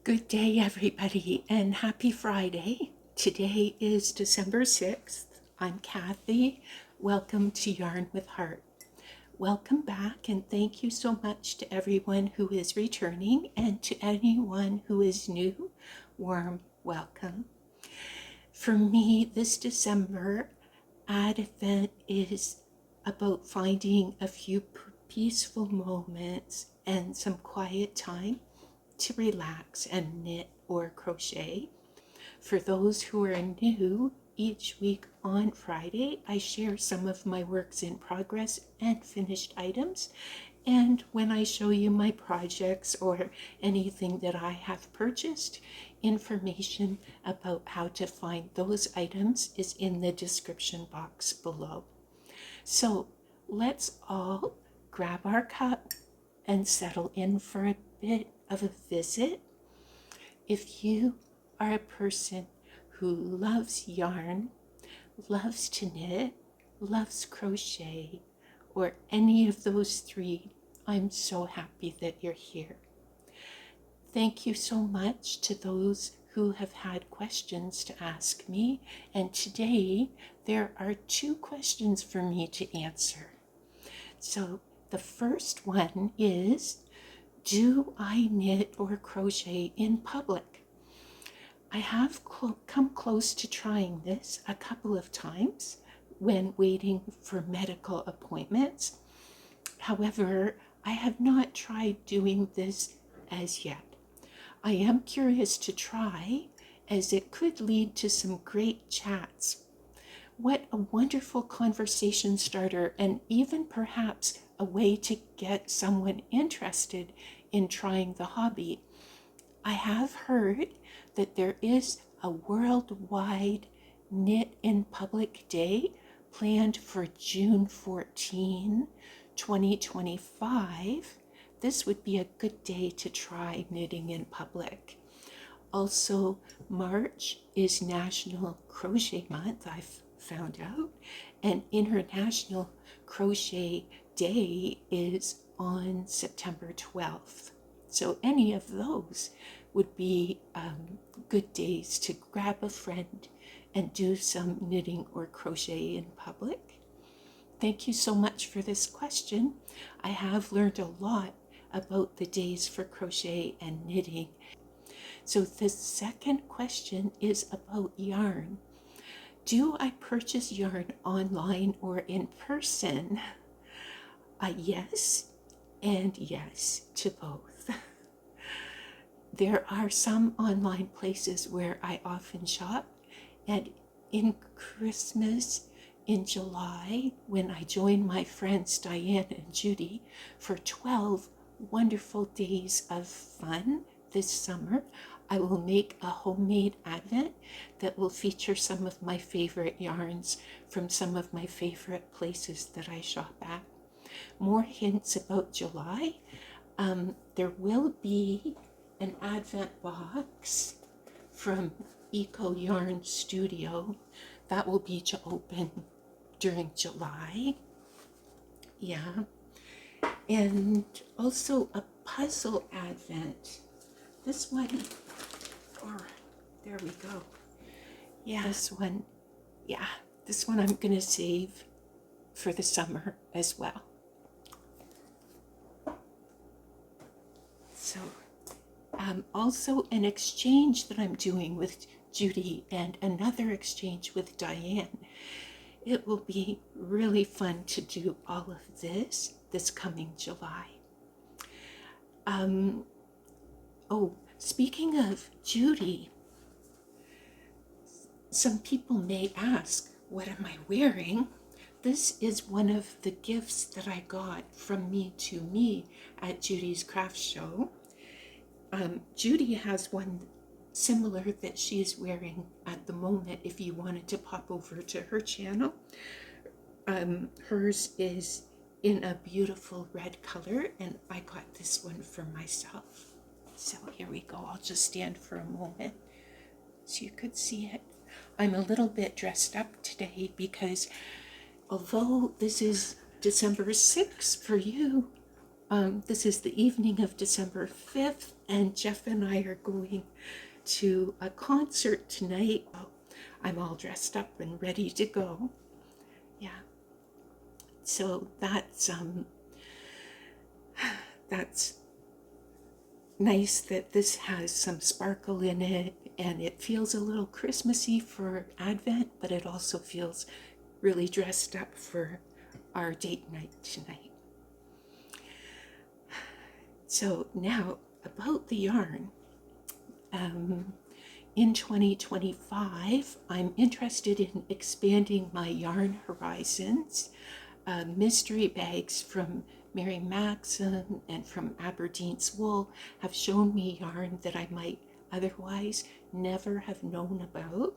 Good day, everybody, and happy Friday. Today is December 6th. I'm Kathy. Welcome to Yarn with Heart. Welcome back, and thank you so much to everyone who is returning and to anyone who is new. Warm welcome. For me, this December Advent is about finding a few peaceful moments and some quiet time to relax and knit or crochet. For those who are new, each week on Friday, I share some of my works in progress and finished items. And when I show you my projects or anything that I have purchased, information about how to find those items is in the description box below. So let's all grab our cup and settle in for a bit of a visit. If you are a person who loves yarn, loves to knit, loves crochet, or any of those three, I'm so happy that you're here. Thank you so much to those who have had questions to ask me, and today there are 2 questions for me to answer. So the first one is, do I knit or crochet in public? I have come close to trying this a couple of times when waiting for medical appointments. However, I have not tried doing this as yet. I am curious to try, as it could lead to some great chats. What a wonderful conversation starter, and even perhaps a way to get someone interested in trying the hobby. I have heard that there is a worldwide Knit in Public Day planned for June 14, 2025. This would be a good day to try knitting in public. Also, March is National Crochet Month, I've found out, and International Crochet Day is on September 12th. So any of those would be good days to grab a friend and do some knitting or crochet in public. Thank you so much for this question. I have learned a lot about the days for crochet and knitting. So the second question is about yarn. Do I purchase yarn online or in person? Yes, and yes to both. There are some online places where I often shop, and in Christmas, in July, when I join my friends Diane and Judy for 12 wonderful days of fun this summer, I will make a homemade advent that will feature some of my favorite yarns from some of my favorite places that I shop at. More hints about July. There will be an advent box from Eco Yarn Studio that will be to open during July. Yeah. And also a puzzle advent. This one, there we go. Yeah, this one I'm gonna save for the summer as well. So, also an exchange that I'm doing with Judy and another exchange with Diane. It will be really fun to do all of this coming July. Speaking of Judy, some people may ask, what am I wearing? This is one of the gifts that I got from Me to Me at Judy's craft show. Judy has one similar that she is wearing at the moment if you wanted to pop over to her channel. Hers is in a beautiful red color, and I got this one for myself. So here we go. I'll just stand for a moment so you could see it. I'm a little bit dressed up today because although this is December 6th for you, This is the evening of December 5th, and Jeff and I are going to a concert tonight. I'm all dressed up and ready to go. Yeah. So that's nice that this has some sparkle in it, and it feels a little Christmassy for Advent, but it also feels really dressed up for our date night tonight. So now about the yarn. In 2025, I'm interested in expanding my yarn horizons. Mystery bags from Mary Maxim and from Aberdeen's Wool have shown me yarn that I might otherwise never have known about.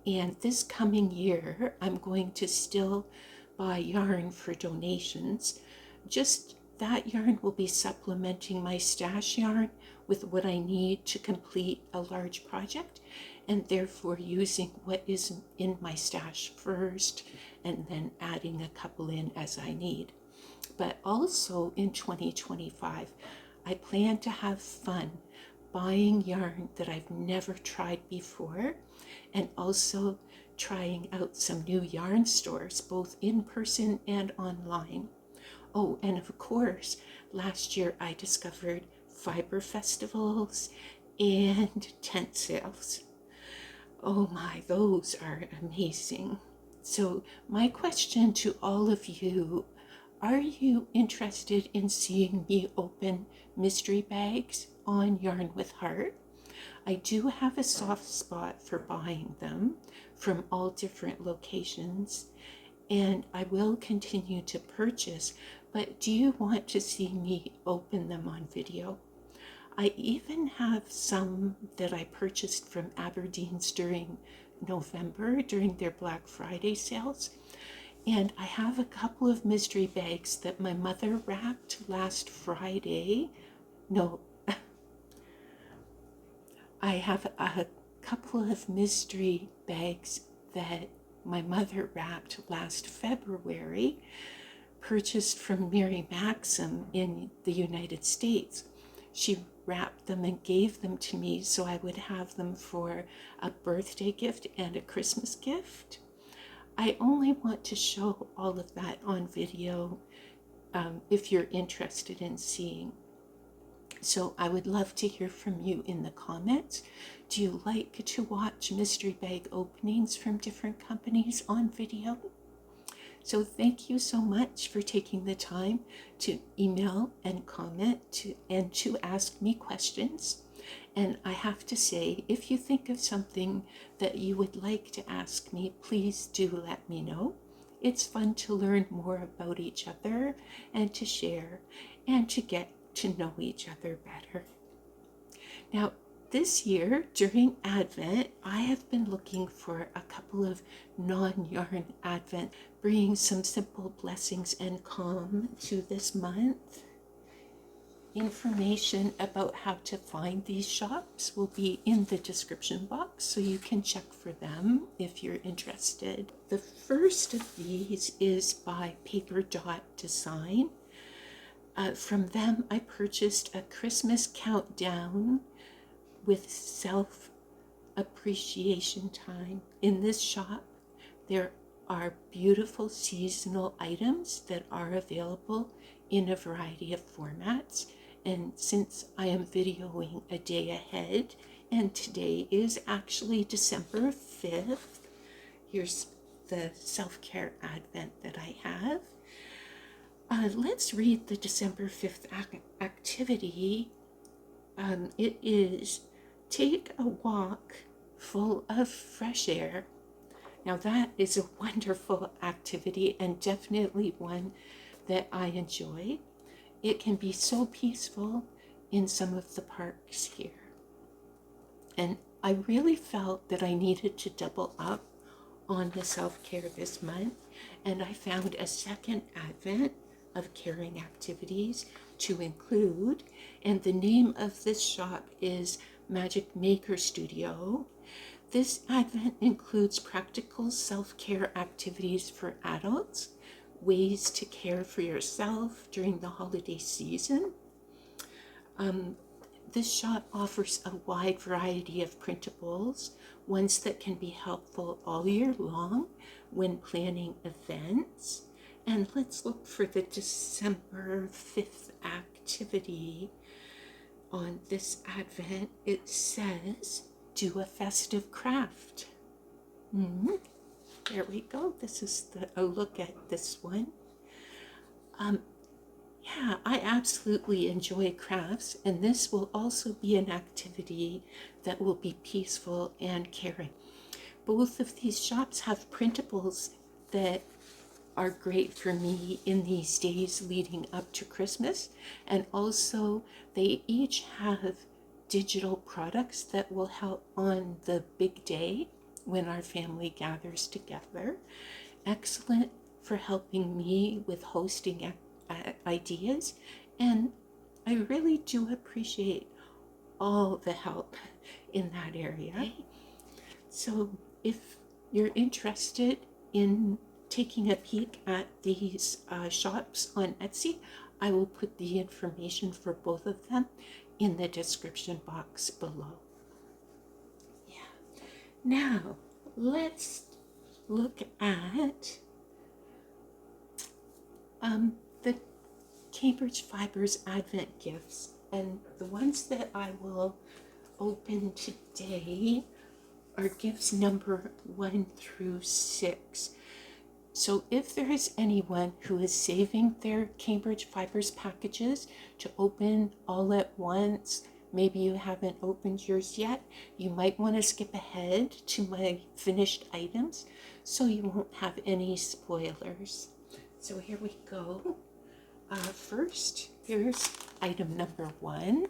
And this coming year, I'm going to still buy yarn for donations. Just that yarn will be supplementing my stash yarn with what I need to complete a large project, and therefore using what is in my stash first and then adding a couple in as I need. But also in 2025, I plan to have fun buying yarn that I've never tried before, and also trying out some new yarn stores, both in person and online. Oh, and of course, last year I discovered fiber festivals and tent sales. Oh my, those are amazing. So my question to all of you, are you interested in seeing me open mystery bags on Yarn with Heart? I do have a soft spot for buying them from all different locations, and I will continue to purchase, but do you want to see me open them on video? I even have some that I purchased from Aberdeen's during November, during their Black Friday sales. And I have a couple of mystery bags that my mother wrapped last Friday. No, I have a couple of mystery bags that my mother wrapped last February, purchased from Mary Maxim in the United States. She wrapped them and gave them to me so I would have them for a birthday gift and a Christmas gift. I only want to show all of that on video if you're interested in seeing. So I would love to hear from you in the comments. Do you like to watch mystery bag openings from different companies on video? So thank you so much for taking the time to email and comment and to ask me questions. And I have to say, if you think of something that you would like to ask me, please do let me know. It's fun to learn more about each other and to share and to get to know each other better. Now, this year, during Advent, I have been looking for a couple of non-yarn Advent, bringing some simple blessings and calm to this month. Information about how to find these shops will be in the description box, so you can check for them if you're interested. The first of these is by Paper Dot Design. From them, I purchased a Christmas countdown with self-appreciation time. In this shop, there are beautiful seasonal items that are available in a variety of formats. And since I am videoing a day ahead, and today is actually December 5th, here's the self-care advent that I have. Let's read the December 5th activity. It is take a walk full of fresh air. Now that is a wonderful activity and definitely one that I enjoy. It can be so peaceful in some of the parks here. And I really felt that I needed to double up on the self-care this month, and I found a second advent of caring activities to include, and the name of this shop is Magic Maker Studio. This advent includes practical self-care activities for adults ways to care for yourself during the holiday season. This shop offers a wide variety of printables, ones that can be helpful all year long when planning events. And let's look for the December 5th activity on this Advent. It says, do a festive craft. There we go. This is a look at this one. Yeah, I absolutely enjoy crafts, and this will also be an activity that will be peaceful and caring. Both of these shops have printables that are great for me in these days leading up to Christmas, and also they each have digital products that will help on the big day when our family gathers together. Excellent for helping me with hosting ideas, and I really do appreciate all the help in that area. So if you're interested in taking a peek at these shops on Etsy, I will put the information for both of them in the description box below. Yeah. Now let's look at the Cambridge Fibres Advent gifts, and the ones that I will open today are gifts number 1 through 6. So if there is anyone who is saving their Cambridge Fibres packages to open all at once, maybe you haven't opened yours yet, you might want to skip ahead to my finished items so you won't have any spoilers. So here we go. First, here's item number 1.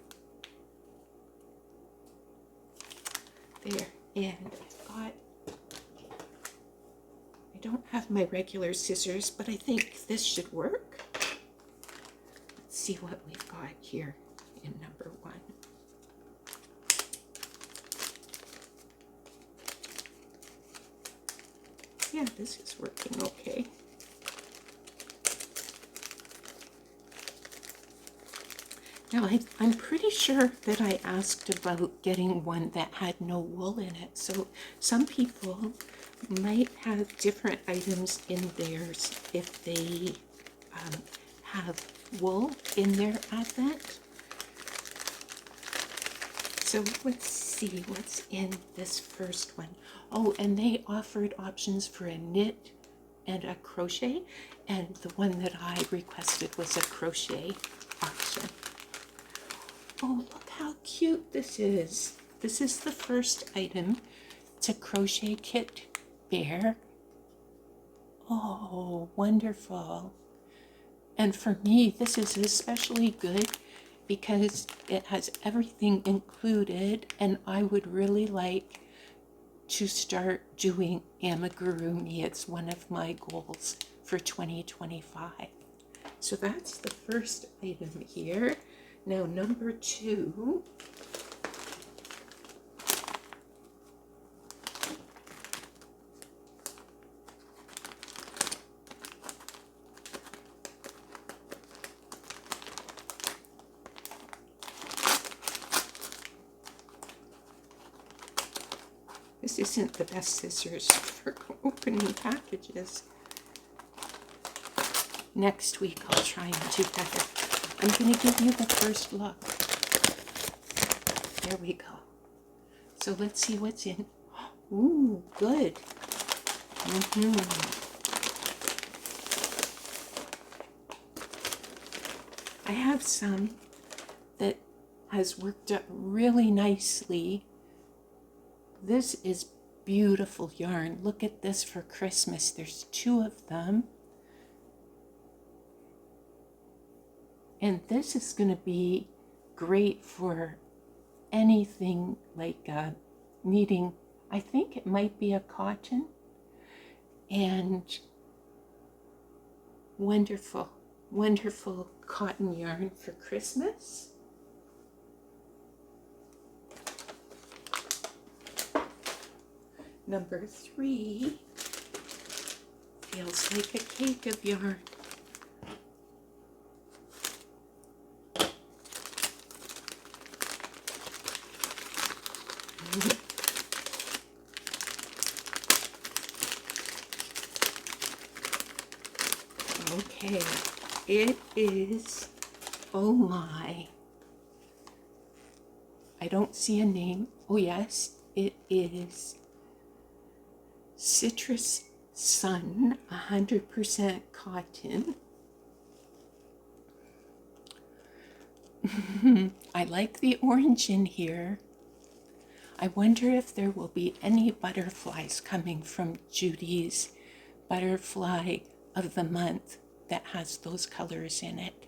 There, and I don't have my regular scissors, but I think this should work. Let's see what we've got here in number 1. Yeah, this is working okay. Now, I'm pretty sure that I asked about getting one that had no wool in it. So some people might have different items in theirs if they have wool in their Advent. So let's see what's in this first one. Oh, and they offered options for a knit and a crochet, and the one that I requested was a crochet option. Oh, look how cute this is. This is the first item. It's a crochet kit bear. Oh, wonderful. And for me, this is especially good because it has everything included, and I would really like to start doing amigurumi. It's one of my goals for 2025. So that's the first item here. Now, number 2. This isn't the best scissors for opening packages. Next week I'll try and do better. I'm going to give you the first look. There we go. So let's see what's in. Ooh, good. I have some that has worked out really nicely. This is beautiful yarn. Look at this for Christmas. There's 2 of them. And this is going to be great for anything like needing, I think it might be a cotton, and wonderful, wonderful cotton yarn for Christmas. Number 3 Feels like a cake of yarn. Okay, it is, oh my, I don't see a name. Oh yes, it is Citrus Sun, 100% cotton. I like the orange in here. I wonder if there will be any butterflies coming from Judy's butterfly of the month that has those colors in it.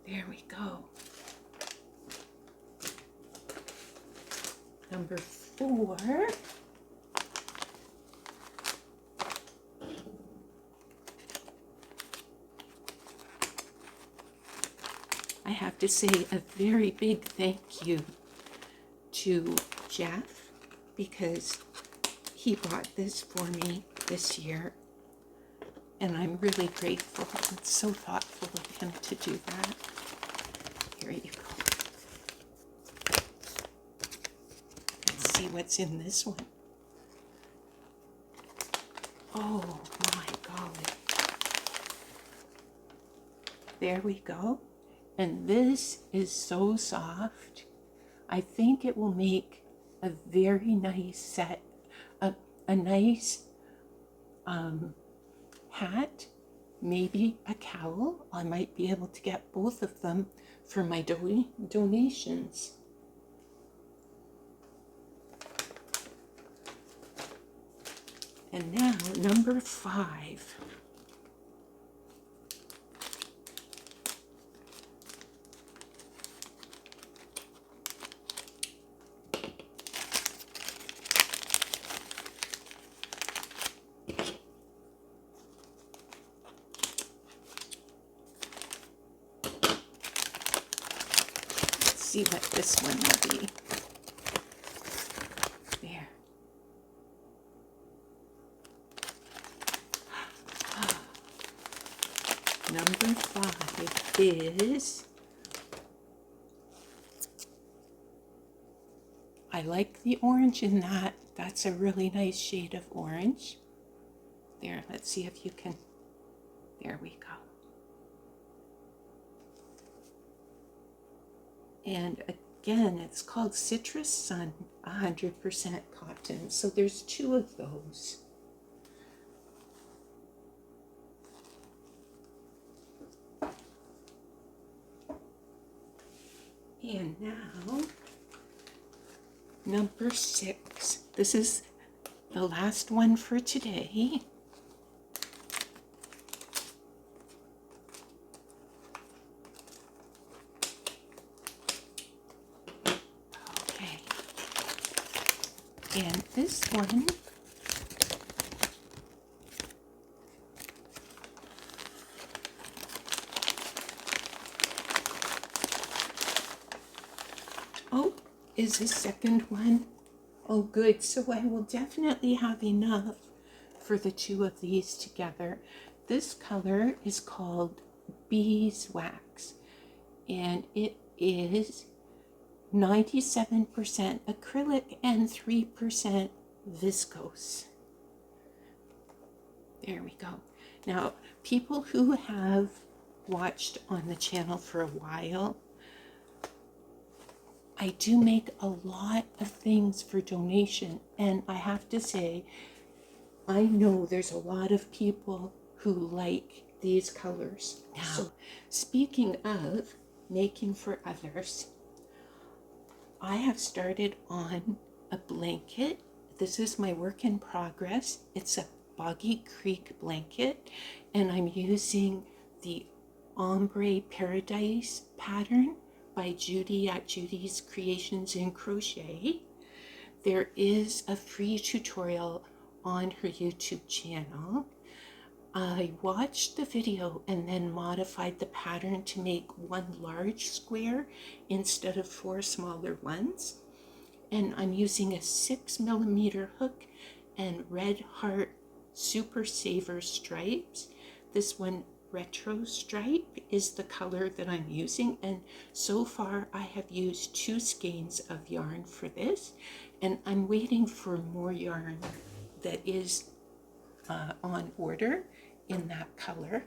There we go. Number 4. I have to say a very big thank you to Jeff because he bought this for me this year, and I'm really grateful. It's so thoughtful of him to do that. Here you go. Let's see what's in this one. Oh my God. There we go. And this is so soft. I think it will make a very nice set, a nice hat, maybe a cowl. I might be able to get both of them for my donations. And now, number 5. See what this one will be. There. Number 5 is, I like the orange in that. That's a really nice shade of orange. There, let's see if you can, there we go. And again, it's called Citrus Sun, 100% cotton. So there's 2 of those. And now, number 6. This is the last one for today. And this one is a second one. Oh good, so I will definitely have enough for the 2 of these together. This color is called Beeswax, and it is 97% acrylic and 3% viscose. There we go. Now, people who have watched on the channel for a while, I do make a lot of things for donation, and I have to say, I know there's a lot of people who like these colors. Now, so, speaking of making for others, I have started on a blanket. This is my work in progress. It's a Boggy Creek blanket, and I'm using the Ombre Paradise pattern by Judy at Judy's Creations in Crochet. There is a free tutorial on her YouTube channel. I watched the video and then modified the pattern to make 1 large square instead of 4 smaller ones. and I'm using a 6mm hook and Red Heart Super Saver stripes. This one, Retro Stripe, is the color that I'm using, and so far I have used 2 skeins of yarn for this, and I'm waiting for more yarn that is on order in that color.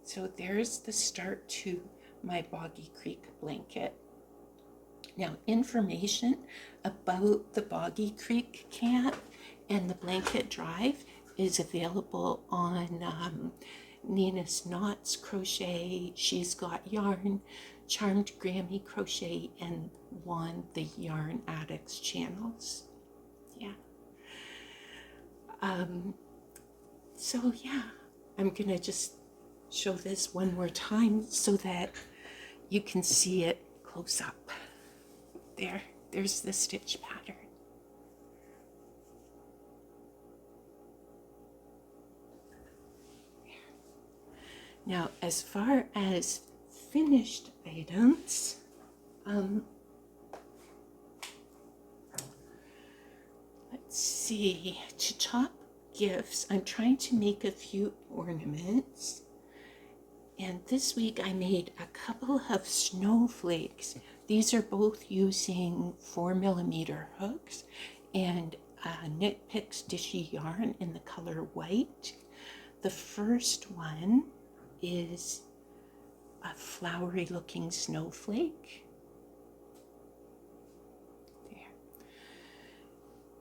So there's the start to my Boggy Creek blanket. Now, information about the Boggy Creek Camp and the blanket drive is available on Nina's Knots Crochet, She's Got Yarn, Charmed Grammy Crochet, and Juan the Yarn Addicts channels. Yeah. So yeah, I'm gonna just show this one more time so that you can see it close up. There's the stitch pattern. Now, as far as finished items, let's see, to top gifts, I'm trying to make a few ornaments. And this week I made a couple of snowflakes. These are both using 4mm hooks and Knit Picks Dishy yarn in the color white. The first one is a flowery looking snowflake. There.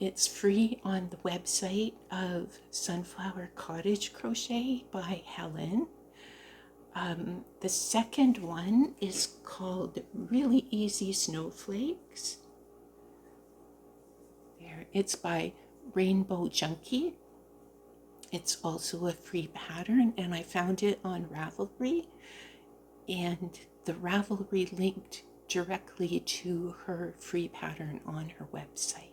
It's free on the website of Sunflower Cottage Crochet by Helen. The second one is called Really Easy Snowflakes. There, it's by Rainbow Junkie. It's also a free pattern, and I found it on Ravelry, and the Ravelry linked directly to her free pattern on her website.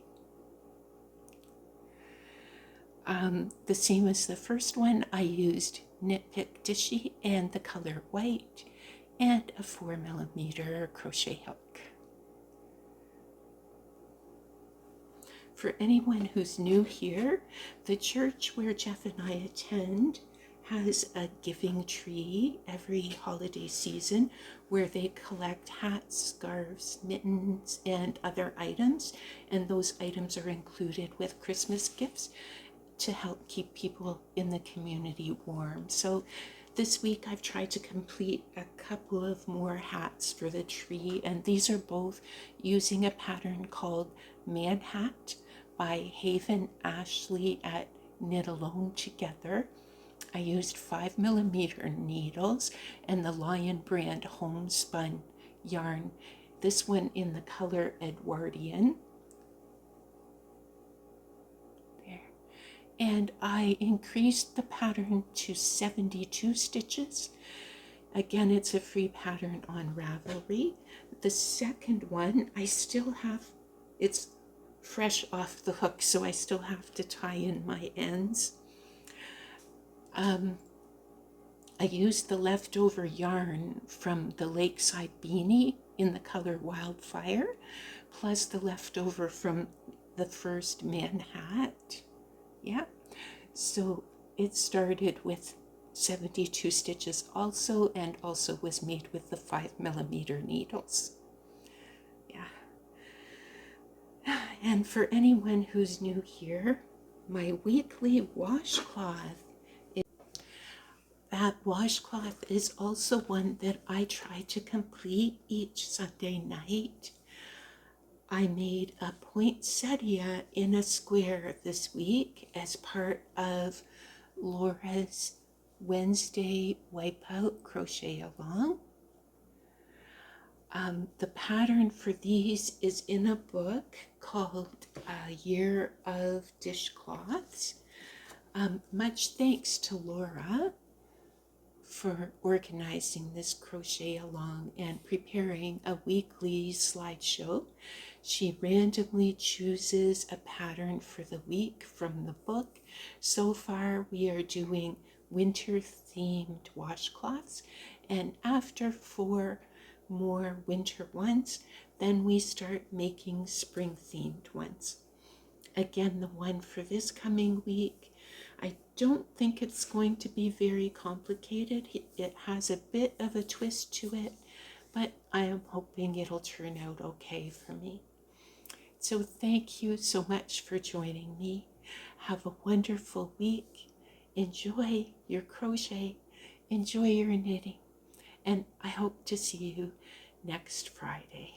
The same as the first one, I used Knit Pick Dishy and the color white and a 4mm crochet hook. For anyone who's new here, the church where Jeff and I attend has a giving tree every holiday season where they collect hats, scarves, mittens, and other items, and those items are included with Christmas gifts to help keep people in the community warm. So this week I've tried to complete a couple of more hats for the tree, and these are both using a pattern called Man Hat by Haven Ashley at Knit Alone Together. I used 5mm needles and the Lion brand homespun yarn, this one in the color Edwardian. And I increased the pattern to 72 stitches. Again, it's a free pattern on Ravelry. The second one, I still have, it's fresh off the hook, so I still have to tie in my ends. I used the leftover yarn from the Lakeside Beanie in the color Wildfire, plus the leftover from the first Man Hat. Yeah, so it started with 72 stitches also, and also was made with the 5mm needles. Yeah. And for anyone who's new here, my weekly washcloth, that washcloth is also one that I try to complete each Sunday night. I made a poinsettia in a square this week as part of Laura's Wednesday Wipeout Crochet Along. The pattern for these is in a book called Year of Dishcloths. Much thanks to Laura for organizing this crochet along and preparing a weekly slideshow. She randomly chooses a pattern for the week from the book. So far we are doing winter themed washcloths, and after 4 more winter ones, then we start making spring themed ones. Again, the one for this coming week, I don't think it's going to be very complicated. It has a bit of a twist to it, but I am hoping it'll turn out okay for me. So thank you so much for joining me. Have a wonderful week. Enjoy your crochet. Enjoy your knitting. And I hope to see you next Friday.